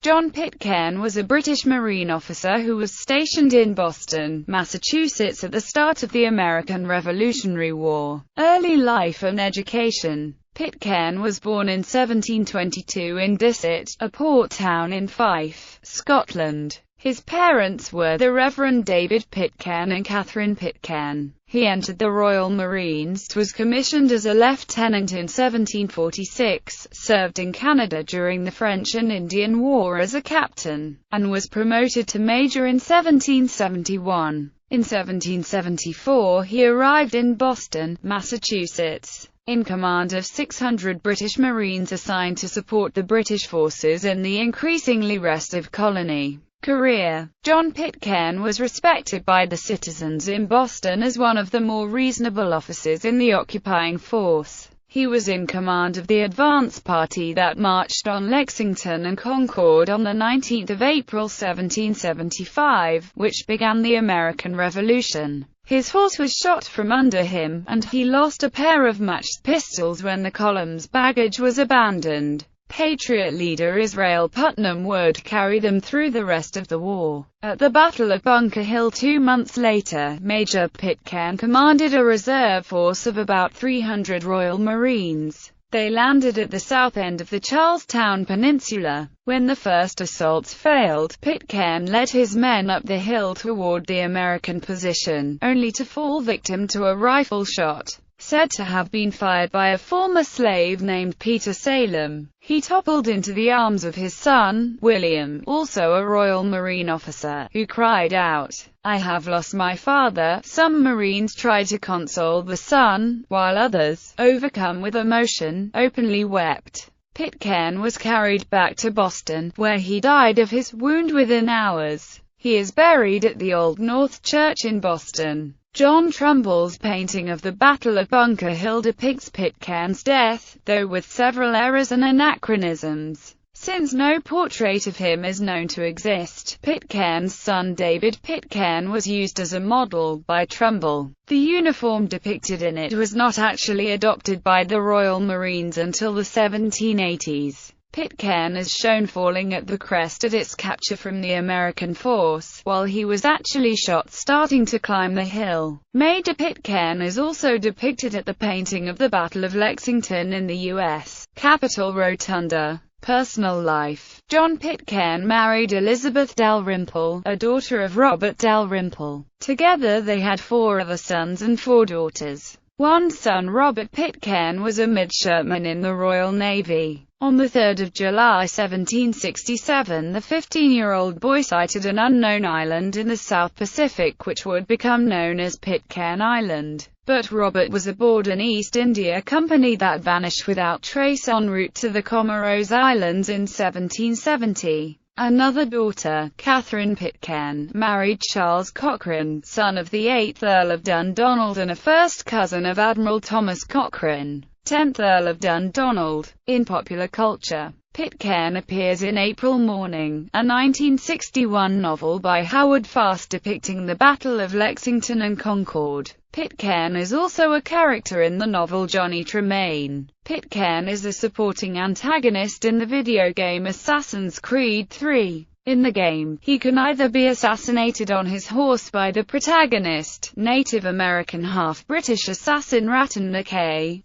John Pitcairn was a British Marine officer who was stationed in Boston, Massachusetts at the start of the American Revolutionary War. Early life and education. Pitcairn was born in 1722 in Dissett, a port town in Fife, Scotland. His parents were the Reverend David Pitcairn and Catherine Pitcairn. He entered the Royal Marines, was commissioned as a lieutenant in 1746, served in Canada during the French and Indian War as a captain, and was promoted to major in 1771. In 1774 he arrived in Boston, Massachusetts, in command of 600 British Marines assigned to support the British forces in the increasingly restive colony. Career. John Pitcairn was respected by the citizens in Boston as one of the more reasonable officers in the occupying force. He was in command of the advance party that marched on Lexington and Concord on the 19th of April 1775, which began the American Revolution. His horse was shot from under him, and he lost a pair of matched pistols when the column's baggage was abandoned. Patriot leader Israel Putnam would carry them through the rest of the war. At the Battle of Bunker Hill 2 months later, Major Pitcairn commanded a reserve force of about 300 Royal Marines. They landed at the south end of the Charlestown Peninsula. When the first assaults failed, Pitcairn led his men up the hill toward the American position, only to fall victim to a rifle shot, said to have been fired by a former slave named Peter Salem. He toppled into the arms of his son, William, also a Royal Marine officer, who cried out, "I have lost my father." Some Marines tried to console the son, while others, overcome with emotion, openly wept. Pitcairn was carried back to Boston, where he died of his wound within hours. He is buried at the Old North Church in Boston. John Trumbull's painting of the Battle of Bunker Hill depicts Pitcairn's death, though with several errors and anachronisms. Since no portrait of him is known to exist, Pitcairn's son David Pitcairn was used as a model by Trumbull. The uniform depicted in it was not actually adopted by the Royal Marines until the 1780s. Pitcairn is shown falling at the crest at its capture from the American force, while he was actually shot starting to climb the hill. Major Pitcairn is also depicted at the painting of the Battle of Lexington in the U.S. Capitol Rotunda. Personal life. John Pitcairn married Elizabeth Dalrymple, a daughter of Robert Dalrymple. Together they had 4 other sons and 4 daughters. One son, Robert Pitcairn, was a midshipman in the Royal Navy. On the 3rd of July 1767, the 15-year-old boy sighted an unknown island in the South Pacific which would become known as Pitcairn Island. But Robert was aboard an East India Company that vanished without trace en route to the Comoros Islands in 1770. Another daughter, Catherine Pitcairn, married Charles Cochrane, son of the 8th Earl of Dundonald and a first cousin of Admiral Thomas Cochrane, 10th Earl of Dundonald. In popular culture, Pitcairn appears in April Morning, a 1961 novel by Howard Fast depicting the Battle of Lexington and Concord. Pitcairn is also a character in the novel Johnny Tremaine. Pitcairn is a supporting antagonist in the video game Assassin's Creed 3. In the game, he can either be assassinated on his horse by the protagonist, Native American half-British assassin Rattan McKay,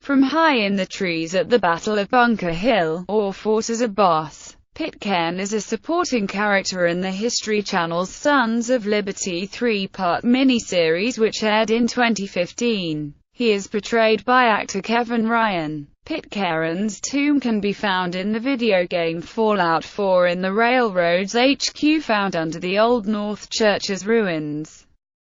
from high in the trees at the Battle of Bunker Hill, or fought as a boss. Pitcairn is a supporting character in the History Channel's Sons of Liberty 3-part miniseries which aired in 2015. He is portrayed by actor Kevin Ryan. Pitcairn's tomb can be found in the video game Fallout 4 in the Railroad's HQ found under the Old North Church's ruins.